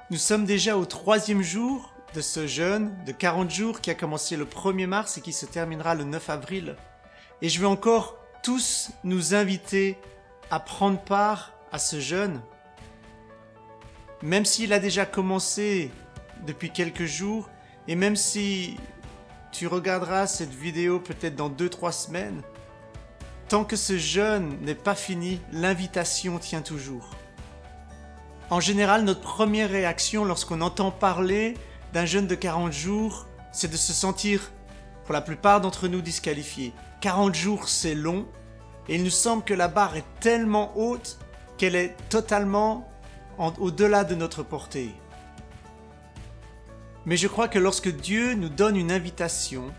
Nous sommes déjà au 3e jour de ce jeûne de 40 jours qui a commencé le 1er mars et qui se terminera le 9 avril. Et je veux encore tous nous inviter à prendre part à ce jeûne. Même s'il a déjà commencé depuis quelques jours et même si tu regarderas cette vidéo peut-être dans 2-3 semaines, tant que ce jeûne n'est pas fini, l'invitation tient toujours. En général, notre première réaction lorsqu'on entend parler d'un jeûne de 40 jours, c'est de se sentir, pour la plupart d'entre nous, disqualifiés. 40 jours, c'est long, et il nous semble que la barre est tellement haute qu'elle est totalement au-delà de notre portée. Mais je crois que lorsque Dieu nous donne une invitation,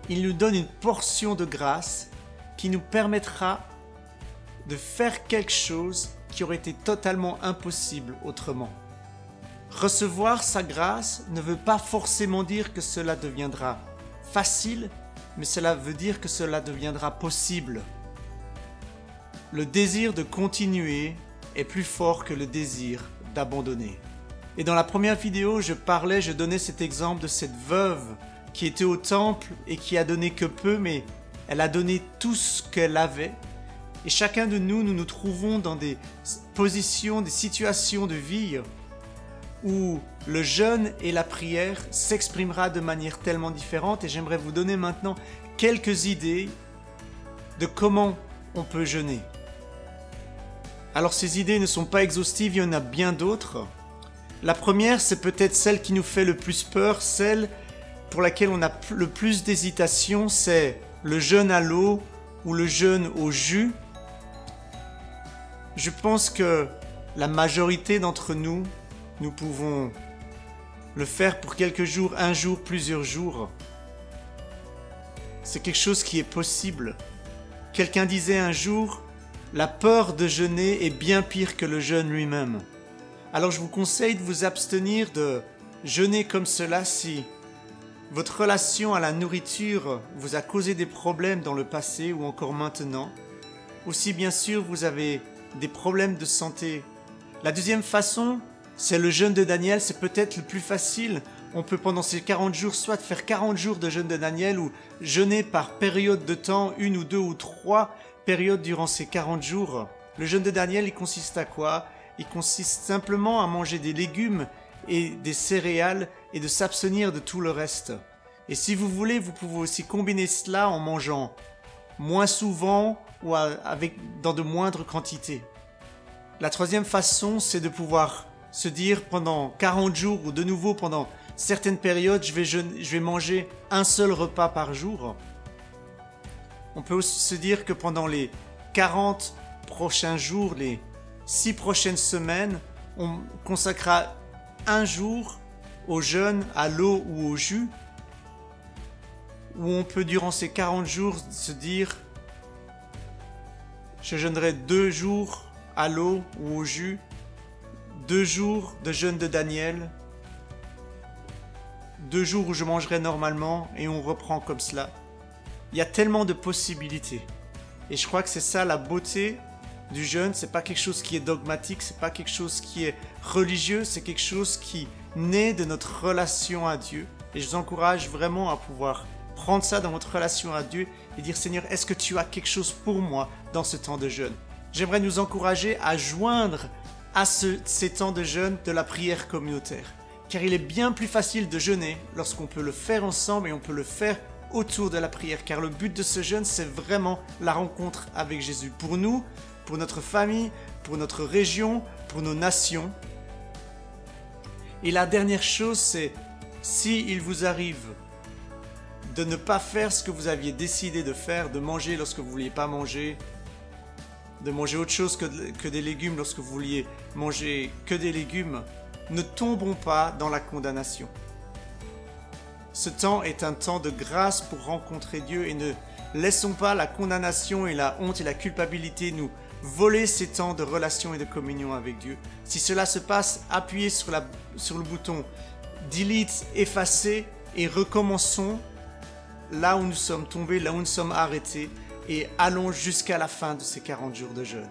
il nous donne une portion de grâce qui nous permettra de faire quelque chose qui aurait été totalement impossible autrement. Recevoir sa grâce ne veut pas forcément dire que cela deviendra facile, mais cela veut dire que cela deviendra possible. Le désir de continuer est plus fort que le désir d'abandonner. Et dans la première vidéo, je donnais cet exemple de cette veuve qui était au temple et qui a donné que peu, mais elle a donné tout ce qu'elle avait. Et chacun de nous, nous nous trouvons dans des positions, des situations de vie où le jeûne et la prière s'exprimera de manière tellement différente. Et j'aimerais vous donner maintenant quelques idées de comment on peut jeûner. Alors ces idées ne sont pas exhaustives, il y en a bien d'autres. La première, c'est peut-être celle qui nous fait le plus peur, celle pour laquelle on a le plus d'hésitation, c'est le jeûne à l'eau ou le jeûne au jus. Je pense que la majorité d'entre nous, nous pouvons le faire pour quelques jours, un jour, plusieurs jours. C'est quelque chose qui est possible. Quelqu'un disait un jour, la peur de jeûner est bien pire que le jeûne lui-même. Alors je vous conseille de vous abstenir de jeûner comme cela si votre relation à la nourriture vous a causé des problèmes dans le passé ou encore maintenant. Ou si bien sûr vous avez des problèmes de santé. La deuxième façon, c'est le jeûne de Daniel, c'est peut-être le plus facile. On peut pendant ces 40 jours soit faire 40 jours de jeûne de Daniel ou jeûner par période de temps, 1 ou 2 ou 3 périodes durant ces 40 jours. Le jeûne de Daniel, il consiste à quoi? Il consiste simplement à manger des légumes et des céréales et de s'abstenir de tout le reste. Et si vous voulez, vous pouvez aussi combiner cela en mangeant moins souvent ou dans de moindres quantités. La troisième façon, c'est de pouvoir se dire pendant 40 jours ou de nouveau pendant certaines périodes, je vais manger un seul repas par jour. On peut aussi se dire que pendant les 40 prochains jours, les 6 prochaines semaines, on consacrera un jour au jeûne, à l'eau ou au jus, où on peut durant ces 40 jours se dire je jeûnerai 2 jours à l'eau ou au jus, 2 jours de jeûne de Daniel, 2 jours où je mangerai normalement et on reprend comme cela. Il y a tellement de possibilités. Et je crois que c'est ça la beauté du jeûne. C'est pas quelque chose qui est dogmatique, c'est pas quelque chose qui est religieux, c'est quelque chose qui naît de notre relation à Dieu. Et je vous encourage vraiment à pouvoir prendre ça dans votre relation à Dieu et dire Seigneur, est-ce que tu as quelque chose pour moi dans ce temps de jeûne? J'aimerais nous encourager à joindre à ces temps de jeûne de la prière communautaire. Car il est bien plus facile de jeûner lorsqu'on peut le faire ensemble et on peut le faire autour de la prière. Car le but de ce jeûne, c'est vraiment la rencontre avec Jésus. Pour nous, pour notre famille, pour notre région, pour nos nations. Et la dernière chose, c'est s'il vous arrive de ne pas faire ce que vous aviez décidé de faire, de manger lorsque vous ne vouliez pas manger, de manger autre chose que des légumes lorsque vous vouliez manger que des légumes, ne tombons pas dans la condamnation. Ce temps est un temps de grâce pour rencontrer Dieu et ne laissons pas la condamnation et la honte et la culpabilité nous voler ces temps de relation et de communion avec Dieu. Si cela se passe, appuyez sur le bouton Delete, effacer et recommençons là où nous sommes tombés, là où nous sommes arrêtés et allons jusqu'à la fin de ces 40 jours de jeûne.